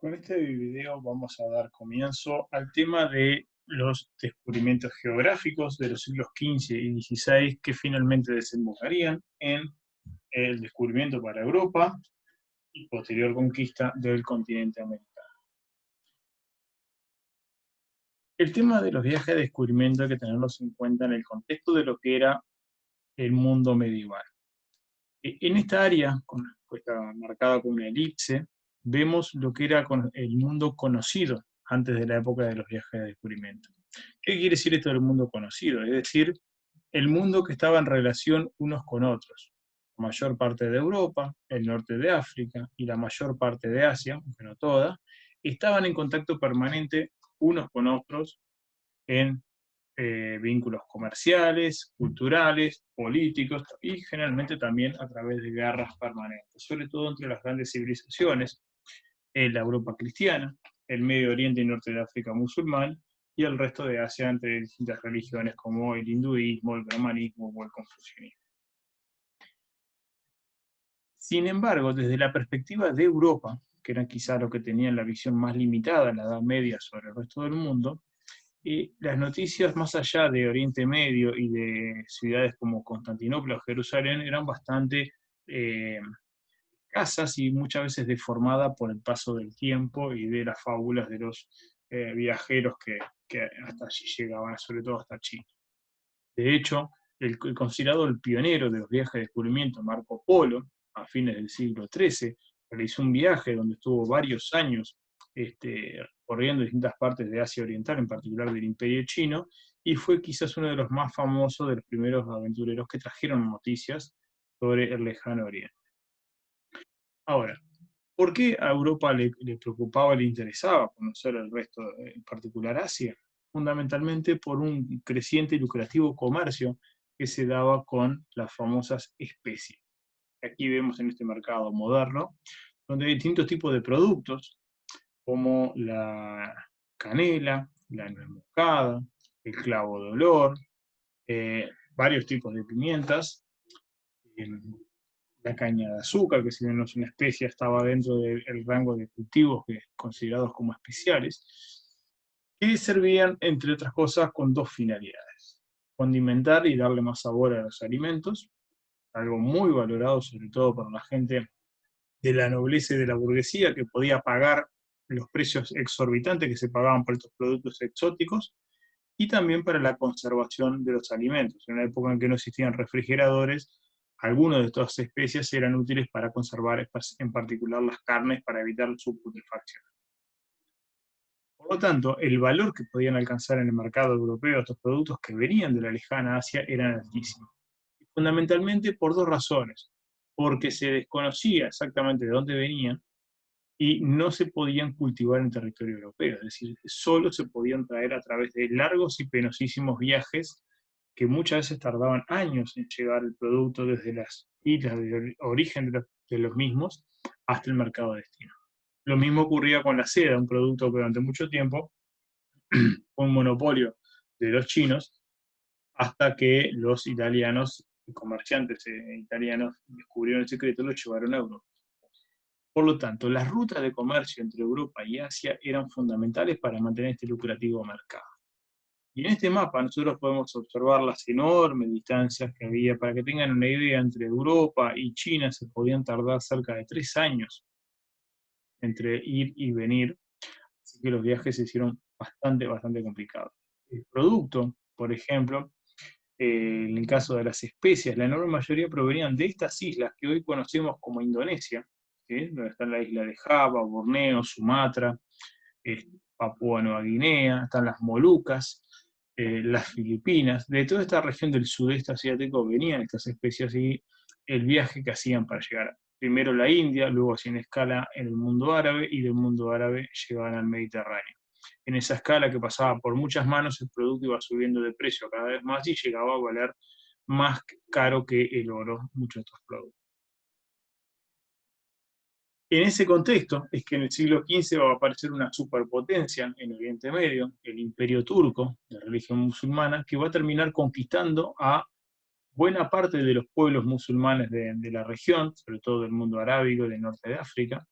Con este video vamos a dar comienzo al tema de los descubrimientos geográficos de los siglos XV y XVI que finalmente desembocarían en el descubrimiento para Europa y posterior conquista del continente americano. El tema de los viajes de descubrimiento hay que tenerlos en cuenta en el contexto de lo que era el mundo medieval. En esta área, que está marcada con una elipse, vemos lo que era el mundo conocido antes de la época de los viajes de descubrimiento. ¿Qué quiere decir esto del mundo conocido? Es decir, el mundo que estaba en relación unos con otros. La mayor parte de Europa, el norte de África y la mayor parte de Asia, aunque no toda, estaban en contacto permanente unos con otros en vínculos comerciales, culturales, políticos y generalmente también a través de guerras permanentes, sobre todo entre las grandes civilizaciones, la Europa cristiana, el Medio Oriente y Norte de África musulmán y el resto de Asia entre distintas religiones como el hinduismo, el brahmanismo o el confucianismo. Sin embargo, desde la perspectiva de Europa, que era quizá lo que tenían la visión más limitada en la Edad Media sobre el resto del mundo, las noticias más allá de Oriente Medio y de ciudades como Constantinopla o Jerusalén eran bastante eh, escasas y muchas veces deformadas por el paso del tiempo y de las fábulas de los viajeros que hasta allí llegaban, sobre todo hasta China. De hecho, el considerado el pionero de los viajes de descubrimiento, Marco Polo, a fines del siglo XIII, realizó un viaje donde estuvo varios años recorriendo distintas partes de Asia Oriental, en particular del Imperio Chino, y fue quizás uno de los más famosos de los primeros aventureros que trajeron noticias sobre el lejano Oriente. Ahora, ¿por qué a Europa le preocupaba, le interesaba conocer el resto, en particular Asia? Fundamentalmente por un creciente y lucrativo comercio que se daba con las famosas especies. Aquí vemos en este mercado moderno, donde hay distintos tipos de productos, como la canela, la nuez moscada, el clavo de olor, varios tipos de pimientas, la caña de azúcar, que si bien no es una especie, estaba dentro del rango de cultivos considerados como especiales, que servían, entre otras cosas, con dos finalidades. Condimentar y darle más sabor a los alimentos, algo muy valorado sobre todo por la gente de la nobleza y de la burguesía, que podía pagar los precios exorbitantes que se pagaban por estos productos exóticos, y también para la conservación de los alimentos. En una época en que no existían refrigeradores, algunas de estas especies eran útiles para conservar en particular las carnes para evitar su putrefacción. Por lo tanto, el valor que podían alcanzar en el mercado europeo estos productos que venían de la lejana Asia eran altísimos. Fundamentalmente por dos razones. Porque se desconocía exactamente de dónde venían y no se podían cultivar en territorio europeo, es decir, solo se podían traer a través de largos y penosísimos viajes que muchas veces tardaban años en llegar el producto desde las islas de origen de los mismos hasta el mercado de destino. Lo mismo ocurría con la seda, un producto que durante mucho tiempo fue un monopolio de los chinos, hasta que los italianos, comerciantes italianos, descubrieron el secreto y lo llevaron a Europa. Por lo tanto, las rutas de comercio entre Europa y Asia eran fundamentales para mantener este lucrativo mercado. Y en este mapa nosotros podemos observar las enormes distancias que había. Para que tengan una idea, entre Europa y China se podían tardar cerca de 3 años entre ir y venir, así que los viajes se hicieron bastante complicados. El producto, por ejemplo, en el caso de las especias, la enorme mayoría provenían de estas islas que hoy conocemos como Indonesia, ¿sí? Donde están la isla de Java, Borneo, Sumatra, Papúa Nueva Guinea, están las Molucas, las Filipinas. De toda esta región del sudeste asiático venían estas especies y el viaje que hacían para llegar primero a la India, luego hacían escala en el mundo árabe y del mundo árabe llegaban al Mediterráneo. En esa escala que pasaba por muchas manos, el producto iba subiendo de precio cada vez más y llegaba a valer más caro que el oro, muchos de estos productos. En ese contexto es que en el siglo XV va a aparecer una superpotencia en Oriente Medio, el Imperio Turco, de religión musulmana, que va a terminar conquistando a buena parte de los pueblos musulmanes de la región, sobre todo del mundo arábigo y del norte de África,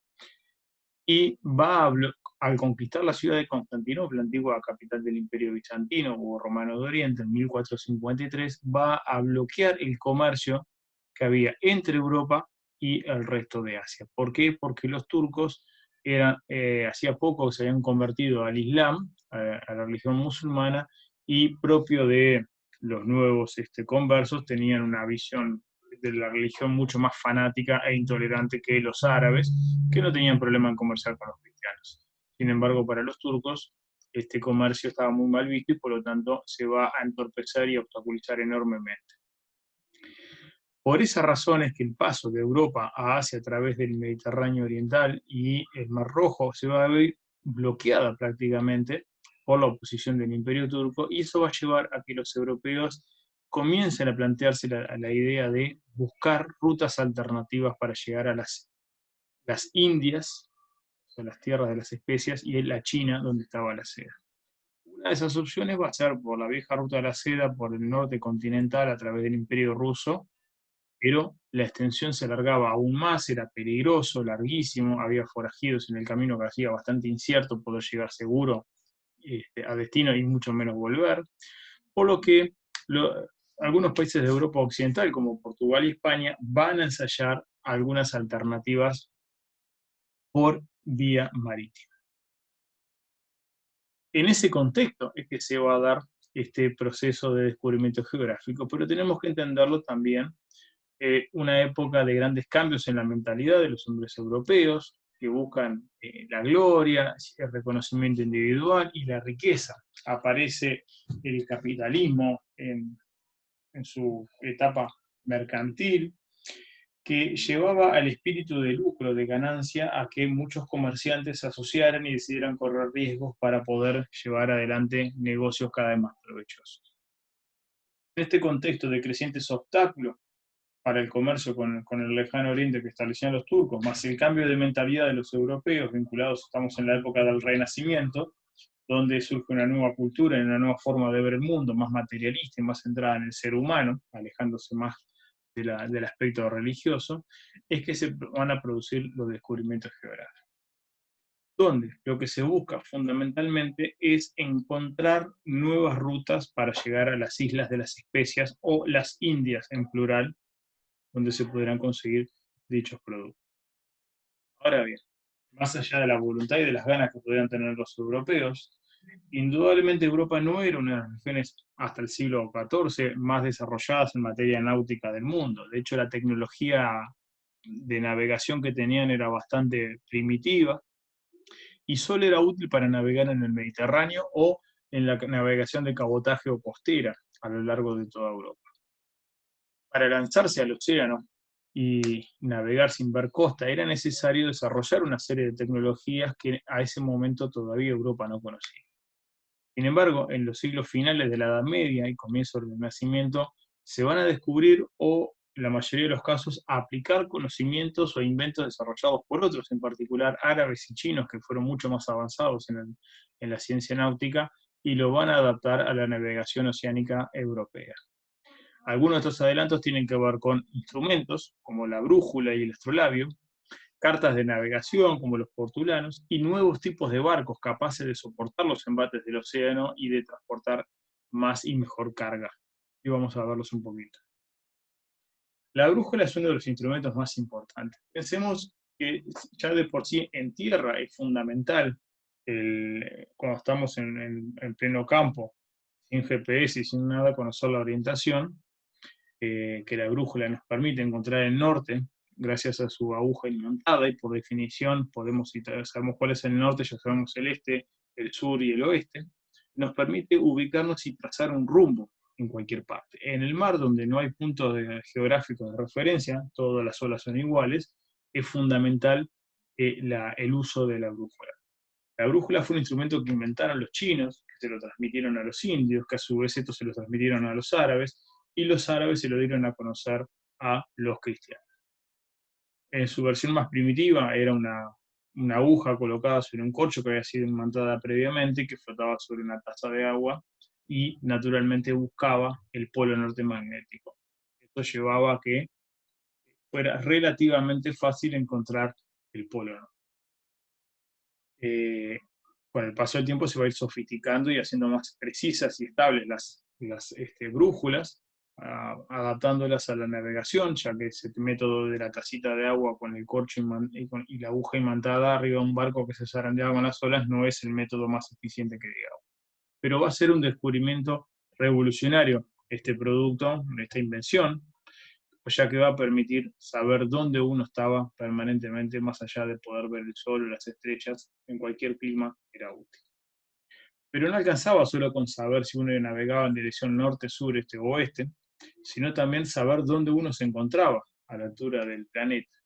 y va al conquistar la ciudad de Constantinopla, antigua capital del Imperio Bizantino o Romano de Oriente, en 1453, va a bloquear el comercio que había entre Europa y el resto de Asia. ¿Por qué? Porque los turcos hacía poco se habían convertido al Islam, a la religión musulmana, y propio de los nuevos conversos tenían una visión de la religión mucho más fanática e intolerante que los árabes, que no tenían problema en comerciar con los cristianos. Sin embargo, para los turcos, este comercio estaba muy mal visto y por lo tanto se va a entorpecer y obstaculizar enormemente. Por esa razón es que el paso de Europa a Asia a través del Mediterráneo Oriental y el Mar Rojo se va a ver bloqueada prácticamente por la oposición del Imperio Turco, y eso va a llevar a que los europeos comiencen a plantearse la idea de buscar rutas alternativas para llegar a las Indias, o sea, las tierras de las especias, y en la China, donde estaba la seda. Una de esas opciones va a ser por la vieja ruta de la seda, por el norte continental, a través del Imperio Ruso, pero la extensión se alargaba aún más, era peligroso, larguísimo, había forajidos en el camino que hacía bastante incierto poder llegar seguro a destino y mucho menos volver, por lo que algunos países de Europa Occidental, como Portugal y España, van a ensayar algunas alternativas por vía marítima. En ese contexto es que se va a dar este proceso de descubrimiento geográfico, pero tenemos que entenderlo también una época de grandes cambios en la mentalidad de los hombres europeos, que buscan la gloria, el reconocimiento individual y la riqueza. Aparece el capitalismo en su etapa mercantil, que llevaba al espíritu de lucro, de ganancia, a que muchos comerciantes se asociaran y decidieran correr riesgos para poder llevar adelante negocios cada vez más provechosos. En este contexto de crecientes obstáculos para el comercio con el lejano oriente que establecían los turcos, más el cambio de mentalidad de los europeos vinculados, estamos en la época del Renacimiento, donde surge una nueva cultura y una nueva forma de ver el mundo, más materialista y más centrada en el ser humano, alejándose más del aspecto religioso, es que se van a producir los descubrimientos geográficos. Donde lo que se busca fundamentalmente es encontrar nuevas rutas para llegar a las islas de las especias o las Indias en plural, donde se podrán conseguir dichos productos. Ahora bien, más allá de la voluntad y de las ganas que podrían tener los europeos, indudablemente Europa no era una de las regiones hasta el siglo XIV más desarrolladas en materia náutica del mundo. De hecho, la tecnología de navegación que tenían era bastante primitiva y solo era útil para navegar en el Mediterráneo o en la navegación de cabotaje o costera a lo largo de toda Europa. Para lanzarse al océano y navegar sin ver costa, era necesario desarrollar una serie de tecnologías que a ese momento todavía Europa no conocía. Sin embargo, en los siglos finales de la Edad Media y comienzo del Renacimiento, se van a descubrir o, en la mayoría de los casos, a aplicar conocimientos o inventos desarrollados por otros, en particular árabes y chinos, que fueron mucho más avanzados en la ciencia náutica, y lo van a adaptar a la navegación oceánica europea. Algunos de estos adelantos tienen que ver con instrumentos, como la brújula y el astrolabio, cartas de navegación, como los portulanos, y nuevos tipos de barcos capaces de soportar los embates del océano y de transportar más y mejor carga. Y vamos a verlos un poquito. La brújula es uno de los instrumentos más importantes. Pensemos que ya de por sí en tierra es fundamental, cuando estamos en pleno campo, sin GPS y sin nada, conocer la orientación, que la brújula nos permite encontrar el norte gracias a su aguja imantada, y por definición podemos, si sabemos cuál es el norte, ya sabemos el este, el sur y el oeste, nos permite ubicarnos y trazar un rumbo en cualquier parte. En el mar, donde no hay puntos geográficos de referencia, todas las olas son iguales, es fundamental el uso de la brújula. La brújula fue un instrumento que inventaron los chinos, que se lo transmitieron a los indios, que a su vez estos se lo transmitieron a los árabes, y los árabes se lo dieron a conocer a los cristianos. En su versión más primitiva era una aguja colocada sobre un corcho que había sido imantada previamente, que flotaba sobre una taza de agua y naturalmente buscaba el polo norte magnético. Esto llevaba a que fuera relativamente fácil encontrar el polo norte. eh, con el paso del tiempo se va a ir sofisticando y haciendo más precisas y estables las brújulas, adaptándolas a la navegación, ya que ese método de la tacita de agua con el corcho y la aguja imantada arriba de un barco que se zarandeaba con las olas no es el método más eficiente que digamos. Pero va a ser un descubrimiento revolucionario este producto, esta invención, pues ya que va a permitir saber dónde uno estaba permanentemente, más allá de poder ver el sol o las estrellas, en cualquier clima era útil. Pero no alcanzaba solo con saber si uno navegaba en dirección norte, sur, este o oeste, sino también saber dónde uno se encontraba a la altura del planeta.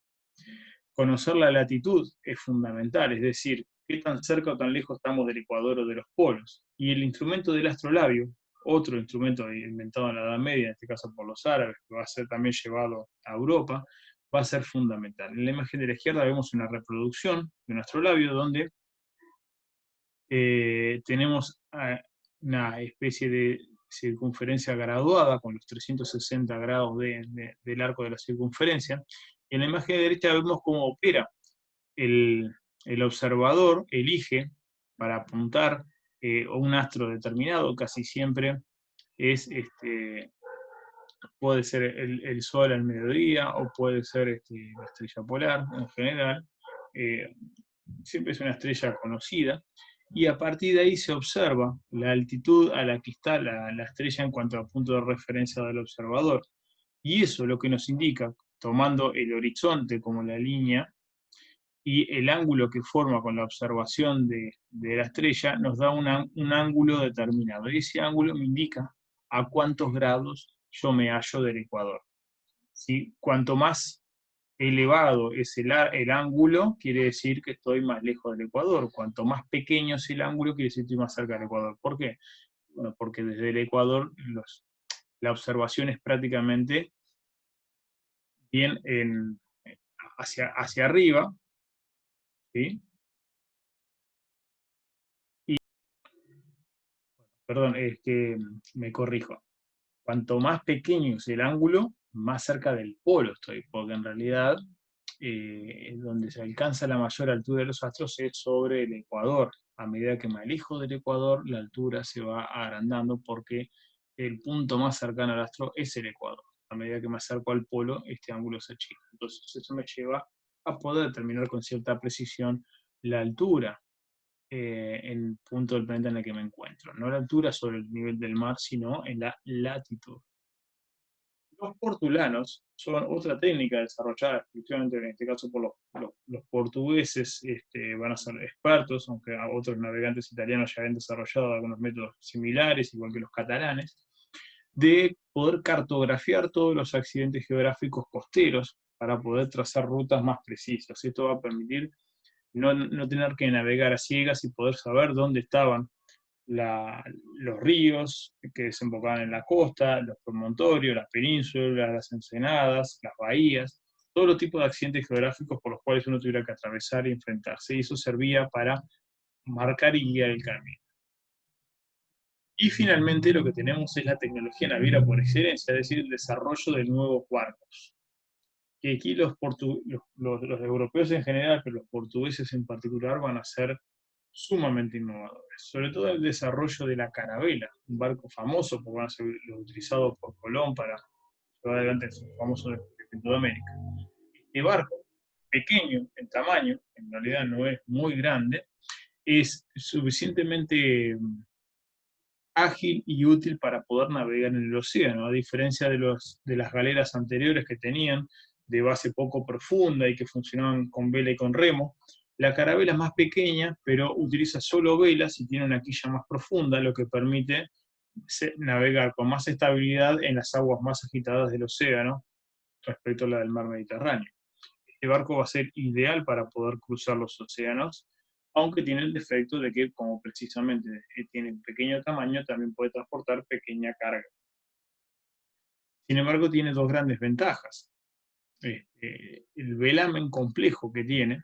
Conocer la latitud es fundamental, es decir, qué tan cerca o tan lejos estamos del ecuador o de los polos. Y el instrumento del astrolabio, otro instrumento inventado en la Edad Media, en este caso por los árabes, que va a ser también llevado a Europa, va a ser fundamental. En la imagen de la izquierda vemos una reproducción de un astrolabio donde tenemos una especie de circunferencia graduada con los 360 grados del arco de la circunferencia. En la imagen de derecha vemos cómo opera el, el observador, elige para apuntar a un astro determinado, casi siempre es puede ser el Sol al mediodía o puede ser la estrella polar en general. Eh, Siempre es una estrella conocida, y a partir de ahí se observa la altitud a la que está la estrella en cuanto a punto de referencia del observador. Y eso lo que nos indica, tomando el horizonte como la línea y el ángulo que forma con la observación de la estrella, nos da un ángulo determinado. Y ese ángulo me indica a cuántos grados yo me hallo del ecuador. ¿Sí? Cuanto más elevado es el ángulo, quiere decir que estoy más lejos del ecuador. Cuanto más pequeño es el ángulo, quiere decir que estoy más cerca del ecuador. ¿Por qué? Bueno, porque desde el ecuador la observación es prácticamente bien hacia arriba, ¿sí? Y, perdón, es que me corrijo. Cuanto más pequeño es el ángulo, más cerca del polo estoy, porque en realidad donde se alcanza la mayor altura de los astros es sobre el ecuador. A medida que me alejo del ecuador, la altura se va agrandando porque el punto más cercano al astro es el ecuador. A medida que me acerco al polo, este ángulo se achica. Entonces eso me lleva a poder determinar con cierta precisión la altura en el punto del planeta en el que me encuentro. No la altura sobre el nivel del mar, sino en la latitud. Los portulanos son otra técnica desarrollada exclusivamente en este caso por los portugueses, van a ser expertos, aunque a otros navegantes italianos ya han desarrollado algunos métodos similares, igual que los catalanes, de poder cartografiar todos los accidentes geográficos costeros para poder trazar rutas más precisas. Esto va a permitir no tener que navegar a ciegas y poder saber dónde estaban los ríos que desembocaban en la costa, los promontorios, las penínsulas, las ensenadas, las bahías, todos los tipos de accidentes geográficos por los cuales uno tuviera que atravesar y enfrentarse. Y eso servía para marcar y guiar el camino. Y finalmente lo que tenemos es la tecnología naviera por excelencia, es decir, el desarrollo de nuevos barcos. Que aquí los europeos en general, pero los portugueses en particular, van a ser sumamente innovadores, sobre todo el desarrollo de la carabela, un barco famoso porque van a ser los utilizados por Colón para llevar adelante su famoso descubrimiento de América. Este barco, pequeño en tamaño, en realidad no es muy grande, es suficientemente ágil y útil para poder navegar en el océano, a diferencia de las galeras anteriores que tenían de base poco profunda y que funcionaban con vela y con remo. La carabela es más pequeña, pero utiliza solo velas y tiene una quilla más profunda, lo que permite navegar con más estabilidad en las aguas más agitadas del océano respecto a la del mar Mediterráneo. Este barco va a ser ideal para poder cruzar los océanos, aunque tiene el defecto de que, como precisamente tiene un pequeño tamaño, también puede transportar pequeña carga. Sin embargo, tiene dos grandes ventajas. El velamen complejo que tiene,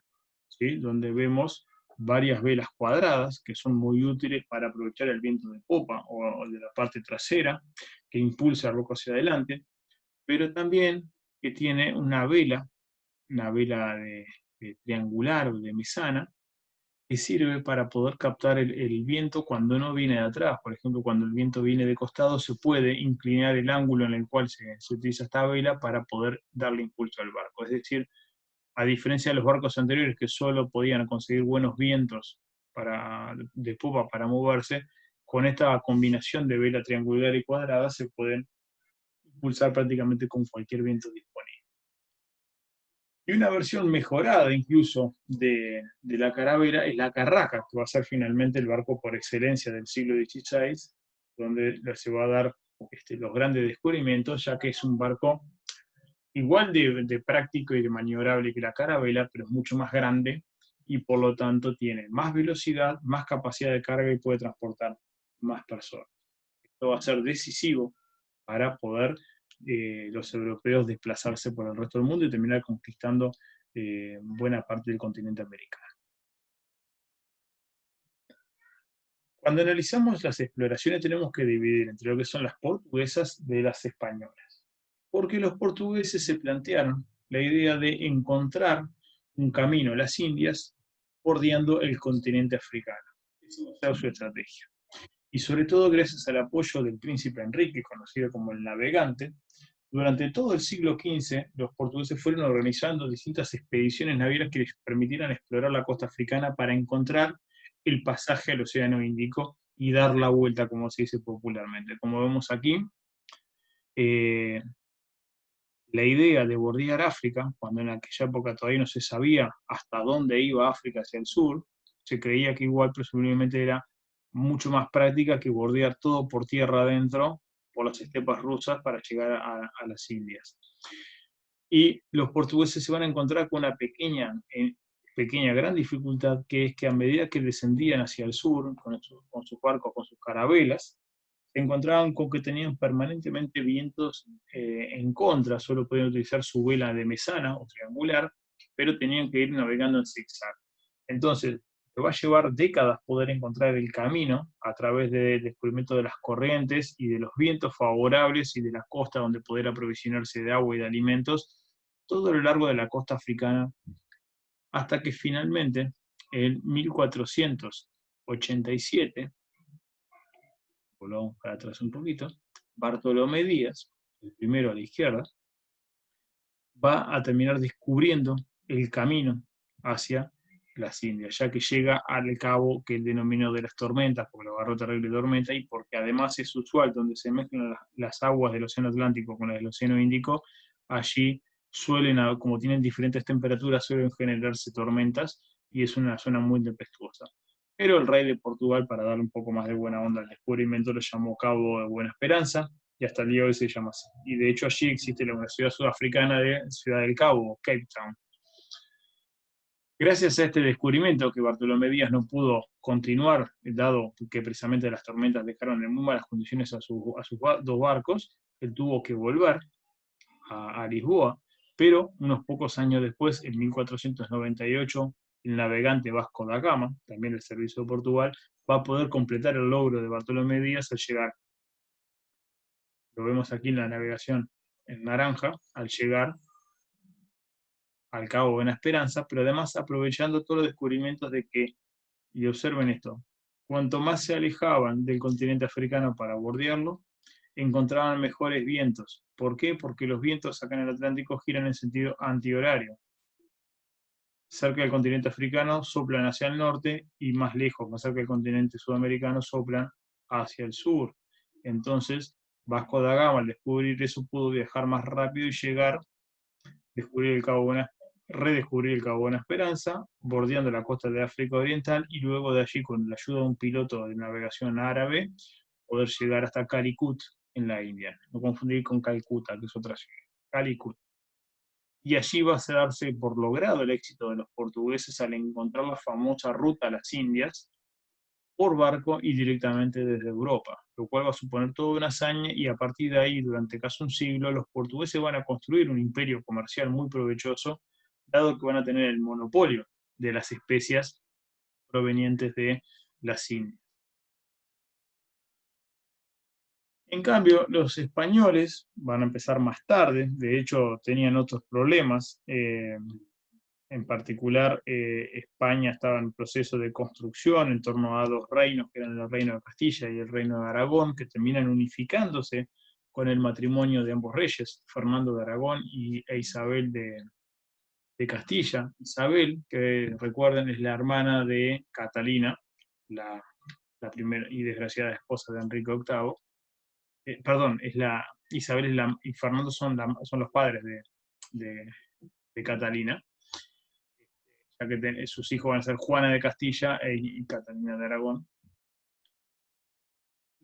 ¿sí? Donde vemos varias velas cuadradas que son muy útiles para aprovechar el viento de popa o de la parte trasera que impulsa el barco hacia adelante, pero también que tiene una vela de triangular o de mesana, que que sirve para poder captar el viento cuando no viene de atrás. Por ejemplo, cuando el viento viene de costado, se puede inclinar el ángulo en el cual se utiliza esta vela para poder darle impulso al barco. Es decir, a diferencia de los barcos anteriores que solo podían conseguir buenos vientos de popa para moverse, con esta combinación de vela triangular y cuadrada se pueden impulsar prácticamente con cualquier viento disponible. Y una versión mejorada incluso de la carabela es la carraca, que va a ser finalmente el barco por excelencia del siglo XVI, donde se va a dar los grandes descubrimientos, ya que es un barco igual de práctico y de maniobrable que la carabela, pero es mucho más grande y por lo tanto tiene más velocidad, más capacidad de carga y puede transportar más personas. Esto va a ser decisivo para poder los europeos desplazarse por el resto del mundo y terminar conquistando buena parte del continente americano. Cuando analizamos las exploraciones tenemos que dividir entre lo que son las portuguesas de las españolas, porque los portugueses se plantearon la idea de encontrar un camino a las Indias bordeando el continente africano. Esa va a ser su estrategia. Y sobre todo gracias al apoyo del príncipe Enrique, conocido como el Navegante, durante todo el siglo XV los portugueses fueron organizando distintas expediciones navieras que les permitieran explorar la costa africana para encontrar el pasaje al Océano Índico y dar la vuelta, como se dice popularmente. Como vemos aquí, eh, la idea de bordear África, cuando en aquella época todavía no se sabía hasta dónde iba África hacia el sur, se creía que igual presumiblemente era mucho más práctica que bordear todo por tierra adentro, por las estepas rusas, para llegar a las Indias. Y los portugueses se van a encontrar con una pequeña gran dificultad, que es que a medida que descendían hacia el sur, con sus barcos, con sus carabelas, se encontraban con que tenían permanentemente vientos en contra, solo podían utilizar su vela de mesana o triangular, pero tenían que ir navegando en zigzag. Entonces, le va a llevar décadas poder encontrar el camino a través del descubrimiento de las corrientes y de los vientos favorables y de la costa donde poder aprovisionarse de agua y de alimentos, todo a lo largo de la costa africana, hasta que finalmente, en 1487, volvamos para atrás un poquito, Bartolomé Díaz, el primero a la izquierda, va a terminar descubriendo el camino hacia las Indias, ya que llega al cabo que él denominó de las tormentas, porque lo agarró terrible tormenta, y porque además es usual donde se mezclan las aguas del Océano Atlántico con las del Océano Índico, allí suelen, como tienen diferentes temperaturas, suelen generarse tormentas, y es una zona muy tempestuosa. Pero el rey de Portugal, para darle un poco más de buena onda al descubrimiento, lo llamó Cabo de Buena Esperanza, y hasta el día de hoy se llama así. Y de hecho allí existe la Universidad Sudafricana de Ciudad del Cabo, Cape Town. Gracias a este descubrimiento que Bartolomé Díaz no pudo continuar, dado que precisamente las tormentas dejaron en muy malas condiciones a sus dos barcos, él tuvo que volver a Lisboa, pero unos pocos años después, en 1498, el navegante Vasco da Gama, también del Servicio de Portugal, va a poder completar el logro de Bartolomé Díaz al llegar, lo vemos aquí en la navegación en naranja, al llegar al Cabo Buena Esperanza, pero además aprovechando todos los descubrimientos de que, y observen esto, cuanto más se alejaban del continente africano para bordearlo, encontraban mejores vientos. ¿Por qué? Porque los vientos acá en el Atlántico giran en sentido antihorario. Cerca del continente africano soplan hacia el norte y más lejos, más cerca del continente sudamericano, soplan hacia el sur. Entonces, Vasco da Gama, al descubrir eso, pudo viajar más rápido y llegar, redescubrir el Cabo Buena Esperanza, bordeando la costa de África Oriental, y luego de allí, con la ayuda de un piloto de navegación árabe, poder llegar hasta Calicut, en la India. No confundir con Calcuta, que es otra ciudad. Calicut. Y allí va a darse por logrado el éxito de los portugueses al encontrar la famosa ruta a las Indias por barco y directamente desde Europa, lo cual va a suponer toda una hazaña, y a partir de ahí, durante casi un siglo, los portugueses van a construir un imperio comercial muy provechoso, dado que van a tener el monopolio de las especias provenientes de las Indias. En cambio, los españoles van a empezar más tarde, de hecho tenían otros problemas. En particular, España estaba en proceso de construcción en torno a dos reinos, que eran el reino de Castilla y el reino de Aragón, que terminan unificándose con el matrimonio de ambos reyes, Fernando de Aragón e Isabel de Castilla. Isabel, que recuerden, es la hermana de Catalina, la primera y desgraciada esposa de Enrique VIII. Perdón, Isabel y Fernando son los padres de, de Catalina, ya que sus hijos van a ser Juana de Castilla y Catalina de Aragón.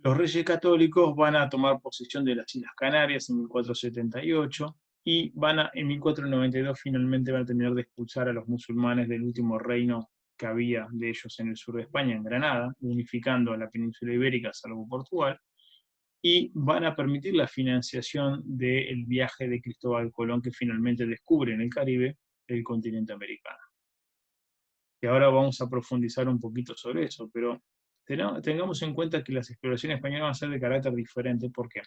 Los reyes católicos van a tomar posesión de las Islas Canarias en 1478 y en 1492 finalmente van a terminar de expulsar a los musulmanes del último reino que había de ellos en el sur de España, en Granada, unificando a la península ibérica salvo Portugal, y van a permitir la financiación del viaje de Cristóbal Colón, que finalmente descubre en el Caribe el continente americano. Y ahora vamos a profundizar un poquito sobre eso, pero tengamos en cuenta que las exploraciones españolas van a ser de carácter diferente. ¿Por qué?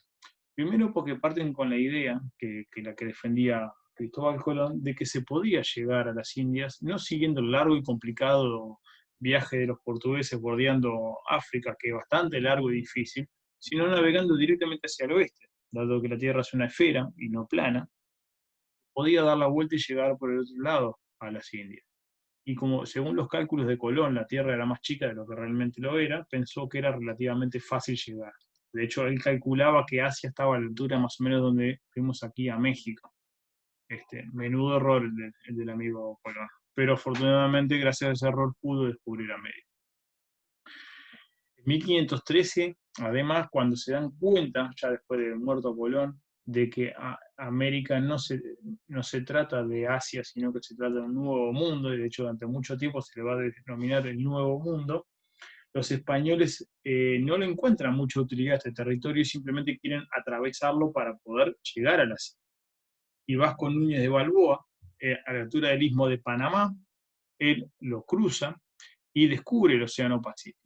Primero porque parten con la idea, la que defendía Cristóbal Colón, de que se podía llegar a las Indias, no siguiendo el largo y complicado viaje de los portugueses bordeando África, que es bastante largo y difícil, sino navegando directamente hacia el oeste, dado que la Tierra es una esfera y no plana, podía dar la vuelta y llegar por el otro lado a las Indias. Y como según los cálculos de Colón la Tierra era más chica de lo que realmente lo era, pensó que era relativamente fácil llegar. De hecho, él calculaba que Asia estaba a la altura más o menos donde vimos aquí a México. Menudo error el del amigo Colón. Pero afortunadamente, gracias a ese error, pudo descubrir América. En 1513, además, cuando se dan cuenta, ya después de muerto Colón, de que América no se trata de Asia, sino que se trata de un nuevo mundo, y de hecho durante mucho tiempo se le va a denominar el Nuevo Mundo, los españoles no le encuentran mucha utilidad a este territorio y simplemente quieren atravesarlo para poder llegar a la Asia. Y Vasco Núñez de Balboa, a la altura del Istmo de Panamá, él lo cruza y descubre el Océano Pacífico.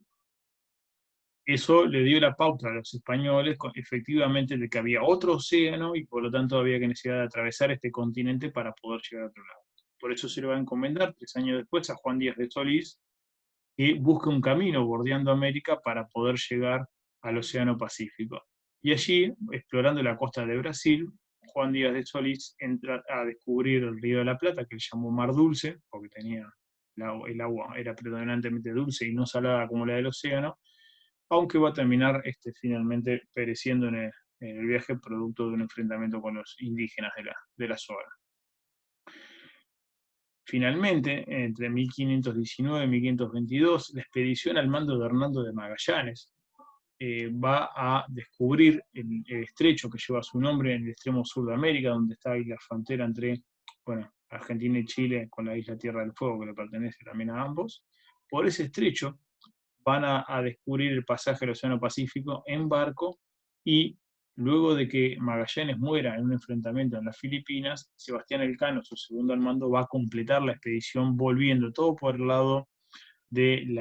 Eso le dio la pauta a los españoles, efectivamente, de que había otro océano y por lo tanto había que necesidad de atravesar este continente para poder llegar a otro lado. Por eso se le va a encomendar 3 años después a Juan Díaz de Solís que busque un camino bordeando América para poder llegar al Océano Pacífico. Y allí, explorando la costa de Brasil, Juan Díaz de Solís entra a descubrir el Río de la Plata, que él llamó Mar Dulce, porque el agua era predominantemente dulce y no salada como la del océano, aunque va a terminar finalmente pereciendo en el viaje producto de un enfrentamiento con los indígenas de la zona. Finalmente, entre 1519 y 1522, la expedición al mando de Hernando de Magallanes va a descubrir el estrecho que lleva su nombre en el extremo sur de América, donde está ahí la frontera entre Argentina y Chile con la isla Tierra del Fuego, que le pertenece también a ambos. Por ese estrecho van a descubrir el pasaje al Océano Pacífico en barco y luego de que Magallanes muera en un enfrentamiento en las Filipinas, Sebastián Elcano, su segundo al mando, va a completar la expedición volviendo todo por el lado del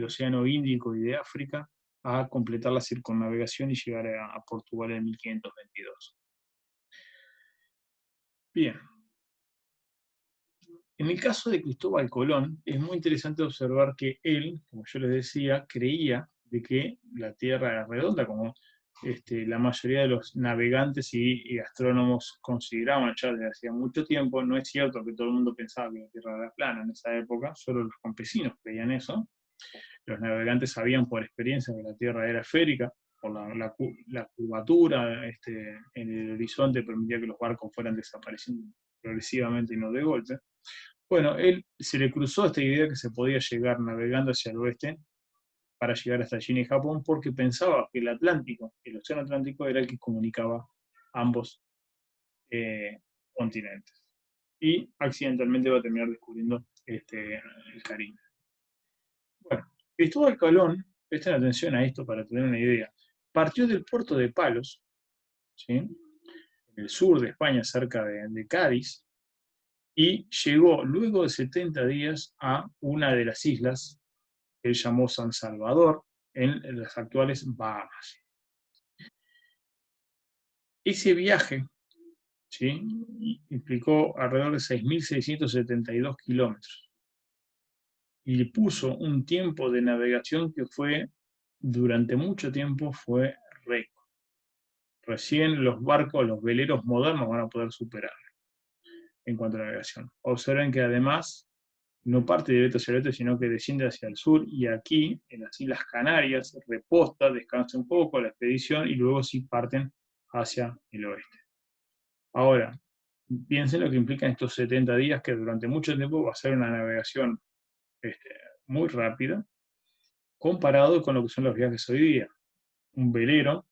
Océano Índico y de África a completar la circunnavegación y llegar a Portugal en 1522. Bien. En el caso de Cristóbal Colón, es muy interesante observar que él, como yo les decía, creía de que la Tierra era redonda, como la mayoría de los navegantes y astrónomos consideraban ya desde hacía mucho tiempo. No es cierto que todo el mundo pensaba que la Tierra era plana en esa época, solo los campesinos creían eso. Los navegantes sabían por experiencia que la Tierra era esférica, por la curvatura en el horizonte permitía que los barcos fueran desapareciendo progresivamente y no de golpe. Bueno, él se le cruzó esta idea que se podía llegar navegando hacia el oeste para llegar hasta China y Japón, porque pensaba que el océano Atlántico, era el que comunicaba ambos continentes. Y accidentalmente va a terminar descubriendo el Caribe. Bueno, Cristóbal Colón, presten atención a esto para tener una idea, partió del puerto de Palos, ¿sí?, en el sur de España, cerca de Cádiz, y llegó luego de 70 días a una de las islas que él llamó San Salvador, en las actuales Bahamas. Ese viaje ¿sí? Y implicó alrededor de 6.672 kilómetros. Y le puso un tiempo de navegación que fue, durante mucho tiempo, fue récord. Recién los barcos, los veleros modernos van a poder superar en cuanto a navegación. Observen que además no parte directo hacia el oeste, sino que desciende hacia el sur, y aquí, en las Islas Canarias, reposta, descansa un poco la expedición, y luego sí parten hacia el oeste. Ahora, piensen lo que implican estos 70 días, que durante mucho tiempo va a ser una navegación este, muy rápida, comparado con lo que son los viajes hoy día. Un velero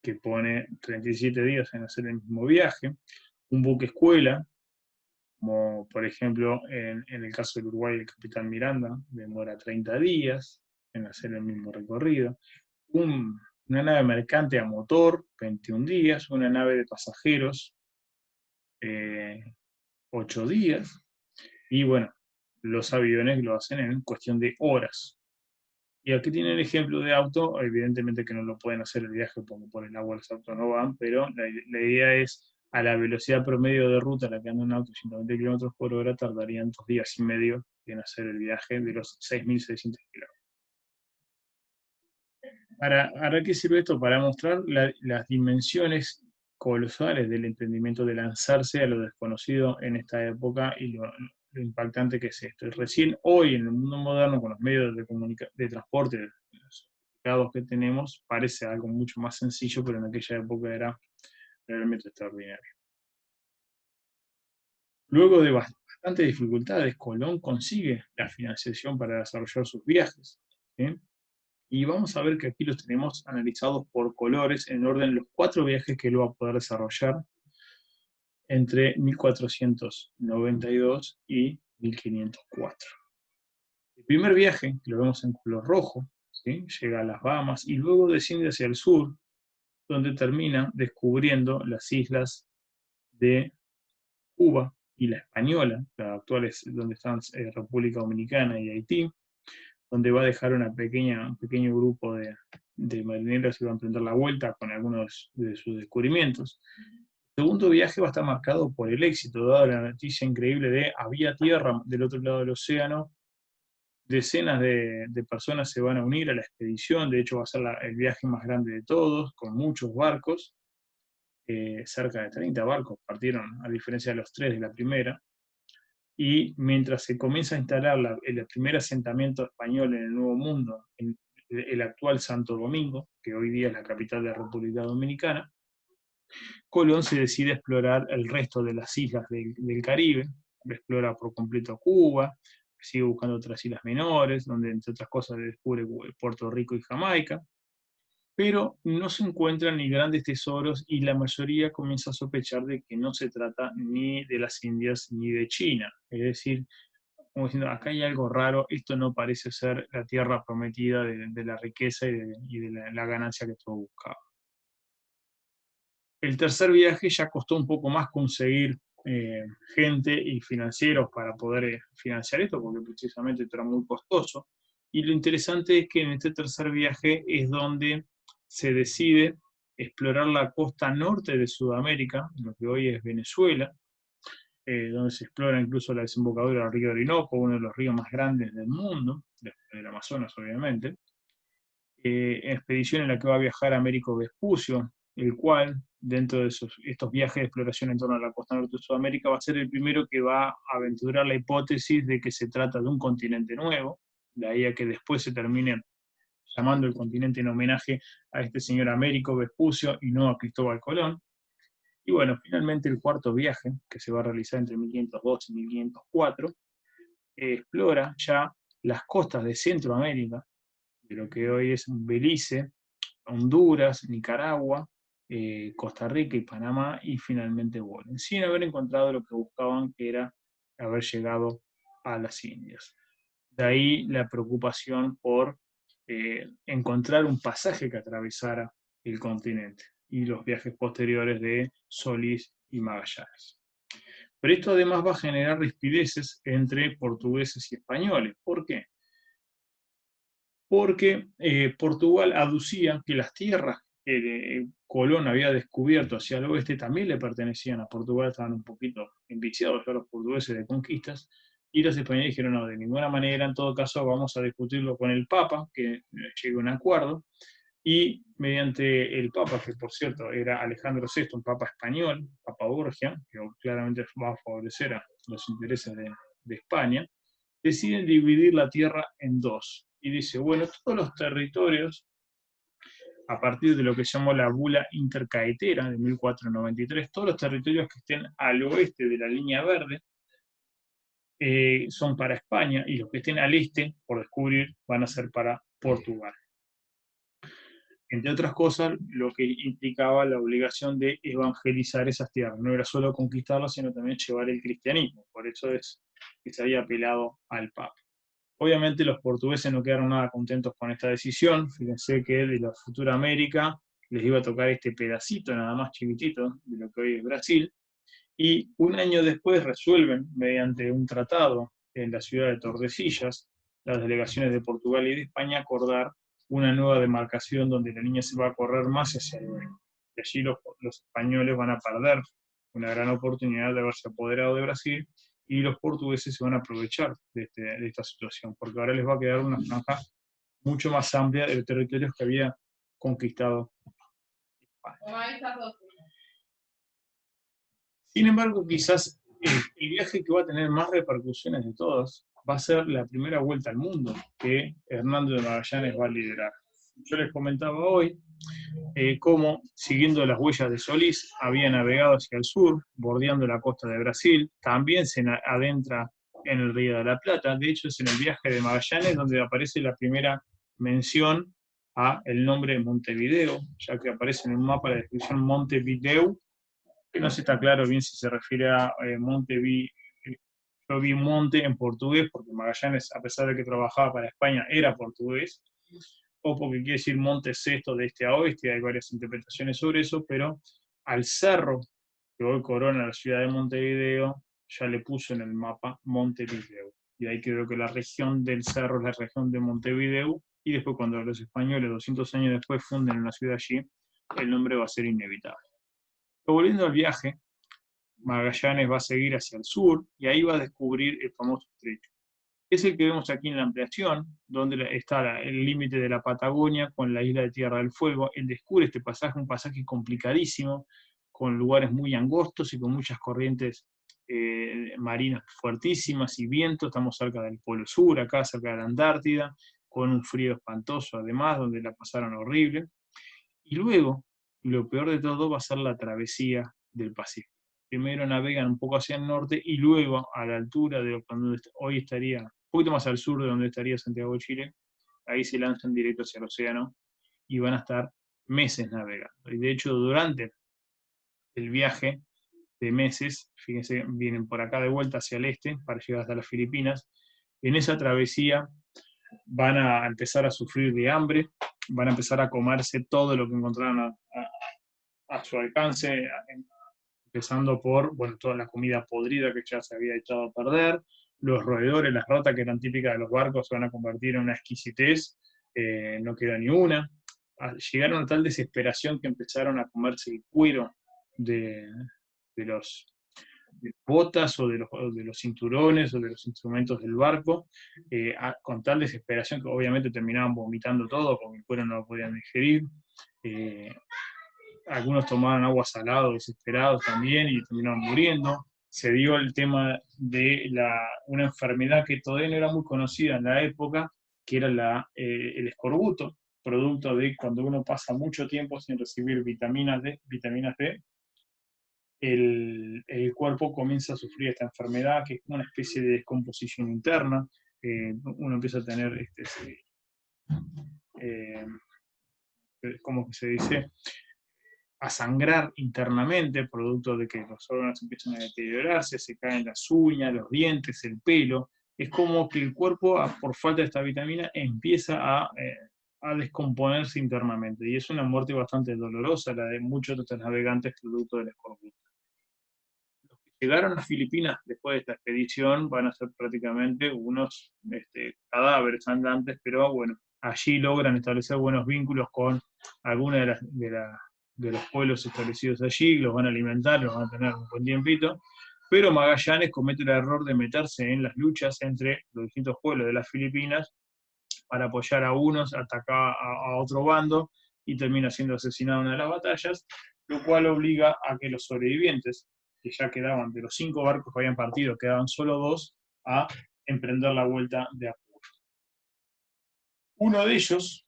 que pone 37 días en hacer el mismo viaje, un buque escuela, como por ejemplo en el caso del Uruguay el Capitán Miranda, demora 30 días en hacer el mismo recorrido, una nave mercante a motor, 21 días, una nave de pasajeros, 8 días, y bueno, los aviones lo hacen en cuestión de horas. Y aquí tienen el ejemplo de auto, evidentemente que no lo pueden hacer el viaje porque por el agua los autos no van, pero la idea es a la velocidad promedio de ruta a la que anda un auto, 120 kilómetros por hora, tardarían 2 días y medio en hacer el viaje de los 6.600 kilómetros. ¿Para qué sirve esto? Para mostrar las dimensiones colosales del emprendimiento de lanzarse a lo desconocido en esta época y lo impactante que es esto. Y recién hoy, en el mundo moderno, con los medios de transporte sofisticados que tenemos, parece algo mucho más sencillo, pero en aquella época era realmente extraordinario. Luego de bastantes dificultades, Colón consigue la financiación para desarrollar sus viajes, ¿sí? Y vamos a ver que aquí los tenemos analizados por colores en orden los 4 viajes que él va a poder desarrollar entre 1492 y 1504. El primer viaje, que lo vemos en color rojo, ¿sí? Llega a las Bahamas y luego desciende hacia el sur, donde termina descubriendo las islas de Cuba y la Española, las actuales donde están República Dominicana y Haití, donde va a dejar un pequeño grupo de marineros y va a emprender la vuelta con algunos de sus descubrimientos. El segundo viaje va a estar marcado por el éxito, dado la noticia increíble de había tierra del otro lado del océano, decenas de personas se van a unir a la expedición, de hecho va a ser el viaje más grande de todos, con muchos barcos, cerca de 30 barcos partieron, a diferencia de los 3 de la primera, y mientras se comienza a instalar el primer asentamiento español en el Nuevo Mundo, en el actual Santo Domingo, que hoy día es la capital de la República Dominicana, Colón se decide a explorar el resto de las islas del Caribe, explora por completo Cuba, sigue buscando otras islas menores, donde entre otras cosas descubre Puerto Rico y Jamaica, pero no se encuentran ni grandes tesoros y la mayoría comienza a sospechar de que no se trata ni de las Indias ni de China. Es decir, como diciendo, acá hay algo raro, esto no parece ser la tierra prometida de la riqueza y de la ganancia que todos buscaban. El tercer viaje ya costó un poco más conseguir gente y financieros para poder financiar esto, porque precisamente esto era muy costoso. Y lo interesante es que en este tercer viaje es donde se decide explorar la costa norte de Sudamérica, lo que hoy es Venezuela, donde se explora incluso la desembocadura del río Orinoco, uno de los ríos más grandes del mundo, del Amazonas obviamente, expedición en la que va a viajar Américo Vespucio, el cual, dentro de estos viajes de exploración en torno a la costa norte de Sudamérica, va a ser el primero que va a aventurar la hipótesis de que se trata de un continente nuevo, de ahí a que después se termine llamando el continente en homenaje a este señor Américo Vespucio y no a Cristóbal Colón. Y bueno, finalmente el cuarto viaje, que se va a realizar entre 1502 y 1504, explora ya las costas de Centroamérica, de lo que hoy es Belice, Honduras, Nicaragua, Costa Rica y Panamá, y finalmente vuelven, sin haber encontrado lo que buscaban, que era haber llegado a las Indias. De ahí la preocupación por encontrar un pasaje que atravesara el continente y los viajes posteriores de Solís y Magallanes. Pero esto además va a generar rispideces entre portugueses y españoles. ¿Por qué? Porque Portugal aducía que las tierras Colón había descubierto hacia el oeste también le pertenecían a Portugal, estaban un poquito enviciados ya los portugueses de conquistas, y los españoles dijeron, no, de ninguna manera, en todo caso vamos a discutirlo con el Papa, que llegue a un acuerdo, y mediante el Papa, que por cierto era Alejandro VI, un Papa español, Papa Borgia, que claramente va a favorecer a los intereses de España, deciden dividir la tierra en dos. Y dice, bueno, todos los territorios a partir de lo que se llamó la Bula Intercaetera de 1493, todos los territorios que estén al oeste de la línea verde son para España y los que estén al este, por descubrir, van a ser para Portugal. Entre otras cosas, lo que implicaba la obligación de evangelizar esas tierras. No era solo conquistarlas, sino también llevar el cristianismo. Por eso es que se había apelado al Papa. Obviamente los portugueses no quedaron nada contentos con esta decisión. Fíjense que de la futura América les iba a tocar este pedacito nada más chiquitito de lo que hoy es Brasil. Y un año después resuelven, mediante un tratado en la ciudad de Tordesillas, las delegaciones de Portugal y de España, acordar una nueva demarcación donde la línea se va a correr más hacia el oeste. Y allí los españoles van a perder una gran oportunidad de haberse apoderado de Brasil y los portugueses se van a aprovechar de esta situación, porque ahora les va a quedar una franja mucho más amplia de territorios que había conquistado España. Sin embargo, quizás el viaje que va a tener más repercusiones de todos va a ser la primera vuelta al mundo que Hernando de Magallanes va a liderar. Yo les comentaba hoy cómo, siguiendo las huellas de Solís, había navegado hacia el sur, bordeando la costa de Brasil, también se adentra en el Río de la Plata. De hecho, es en el viaje de Magallanes donde aparece la primera mención a el nombre de Montevideo, ya que aparece en el mapa la descripción Montevideo, que no se está claro bien si se refiere a Montevideo. Yo vi monte en portugués, porque Magallanes, a pesar de que trabajaba para España, era portugués, o porque quiere decir monte sexto de este a oeste, hay varias interpretaciones sobre eso, pero al cerro que hoy corona la ciudad de Montevideo, ya le puso en el mapa Montevideo. Y ahí quedó que la región del cerro es la región de Montevideo, y después cuando los españoles, 200 años después, funden una ciudad allí, el nombre va a ser inevitable. Pero volviendo al viaje, Magallanes va a seguir hacia el sur, y ahí va a descubrir el famoso estrecho. Es el que vemos aquí en la ampliación, donde está el límite de la Patagonia con la isla de Tierra del Fuego. Él descubre este pasaje, un pasaje complicadísimo, con lugares muy angostos y con muchas corrientes marinas fuertísimas y viento. Estamos cerca del Polo Sur, acá cerca de la Antártida, con un frío espantoso además, donde la pasaron horrible. Y luego, lo peor de todo va a ser la travesía del Pacífico. Primero navegan un poco hacia el norte y luego a la altura de donde hoy estaría, un poquito más al sur de donde estaría Santiago de Chile, ahí se lanzan directo hacia el océano y van a estar meses navegando. Y de hecho, durante el viaje de meses, fíjense, vienen por acá de vuelta hacia el este para llegar hasta las Filipinas. En esa travesía van a empezar a sufrir de hambre, van a empezar a comerse todo lo que encontraran a su alcance, empezando por, bueno, toda la comida podrida que ya se había echado a perder, los roedores, las ratas que eran típicas de los barcos se van a convertir en una exquisitez, no queda ni una. Llegaron a tal desesperación que empezaron a comerse el cuero de los de botas o de los cinturones o de los instrumentos del barco, con tal desesperación que obviamente terminaban vomitando todo porque el cuero no lo podían digerir. Algunos tomaban agua salada desesperados también y terminaban muriendo. Se dio el tema de una enfermedad que todavía no era muy conocida en la época, que era el escorbuto, producto de cuando uno pasa mucho tiempo sin recibir vitaminas D, el cuerpo comienza a sufrir esta enfermedad, que es una especie de descomposición interna. Uno empieza a tener, ¿cómo se dice? A sangrar internamente, producto de que los órganos empiezan a deteriorarse, se caen las uñas, los dientes, el pelo. Es como que el cuerpo, por falta de esta vitamina, empieza a descomponerse internamente. Y es una muerte bastante dolorosa, la de muchos otros navegantes, producto del escorbuto. Los que llegaron a Filipinas después de esta expedición van a ser prácticamente unos cadáveres andantes, pero bueno, allí logran establecer buenos vínculos con algunos de los pueblos establecidos allí, los van a alimentar, los van a tener un buen tiempito, pero Magallanes comete el error de meterse en las luchas entre los distintos pueblos de las Filipinas para apoyar a unos, atacar a otro bando, y termina siendo asesinado en una de las batallas, lo cual obliga a que los sobrevivientes, que ya quedaban de los 5 barcos que habían partido, quedaban solo 2, a emprender la vuelta de Apure. Uno de ellos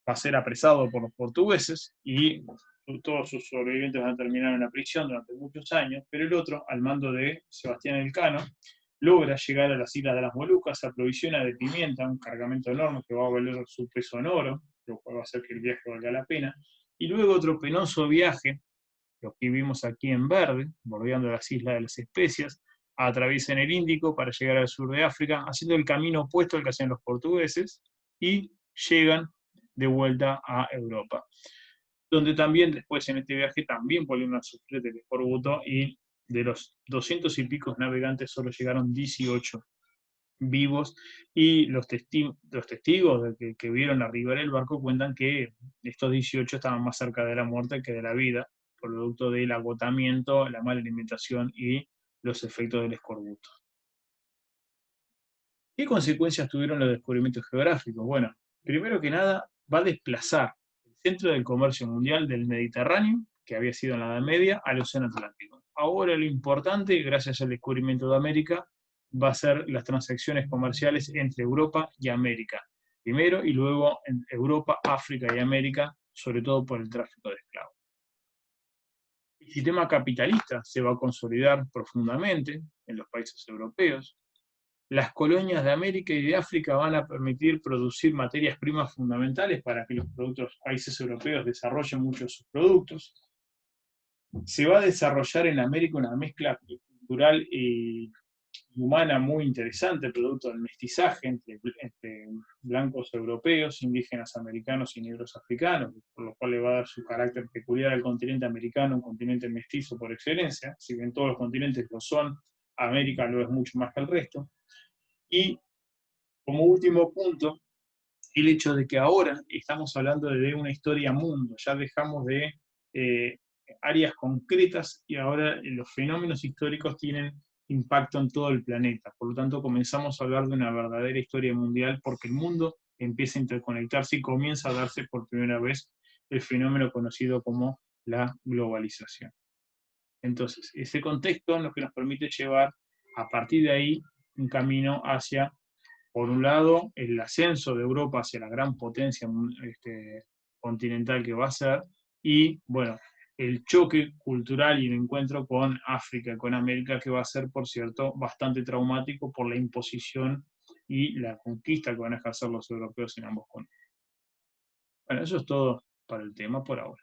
va a ser apresado por los portugueses y todos sus sobrevivientes van a terminar en la prisión durante muchos años, pero el otro, al mando de Sebastián Elcano, logra llegar a las Islas de las Molucas, se aprovisiona de pimienta, un cargamento enorme que va a valer su peso en oro, lo cual va a hacer que el viaje valga la pena, y luego otro penoso viaje, lo que vimos aquí en verde, bordeando las Islas de las Especias, atraviesan el Índico para llegar al sur de África, haciendo el camino opuesto al que hacían los portugueses, y llegan de vuelta a Europa, donde también después en este viaje también volvieron a sufrir del escorbuto, y de los 200 y pico navegantes solo llegaron 18 vivos, y los testigos que vieron arribar el barco cuentan que estos 18 estaban más cerca de la muerte que de la vida, producto del agotamiento, la mala alimentación y los efectos del escorbuto. ¿Qué consecuencias tuvieron los descubrimientos geográficos? Bueno, primero que nada, va a desplazar el centro del comercio mundial del Mediterráneo, que había sido en la Edad Media, al Océano Atlántico. Ahora lo importante, gracias al descubrimiento de América, va a ser las transacciones comerciales entre Europa y América. Primero y luego en Europa, África y América, sobre todo por el tráfico de esclavos. El sistema capitalista se va a consolidar profundamente en los países europeos. Las colonias de América y de África van a permitir producir materias primas fundamentales para que los países europeos desarrollen muchos de sus productos. Se va a desarrollar en América una mezcla cultural y humana muy interesante, producto del mestizaje entre blancos europeos, indígenas americanos y negros africanos, por lo cual le va a dar su carácter peculiar al continente americano, un continente mestizo por excelencia. Si bien todos los continentes lo son, América lo es mucho más que el resto. Y como último punto, el hecho de que ahora estamos hablando de una historia mundo, ya dejamos de áreas concretas y ahora los fenómenos históricos tienen impacto en todo el planeta. Por lo tanto, comenzamos a hablar de una verdadera historia mundial porque el mundo empieza a interconectarse y comienza a darse por primera vez el fenómeno conocido como la globalización. Entonces, ese contexto es lo que nos permite llevar a partir de ahí un camino hacia, por un lado, el ascenso de Europa hacia la gran potencia continental que va a ser, y bueno, el choque cultural y el encuentro con África y con América, que va a ser, por cierto, bastante traumático por la imposición y la conquista que van a ejercer los europeos en ambos continentes. Bueno, eso es todo para el tema por ahora.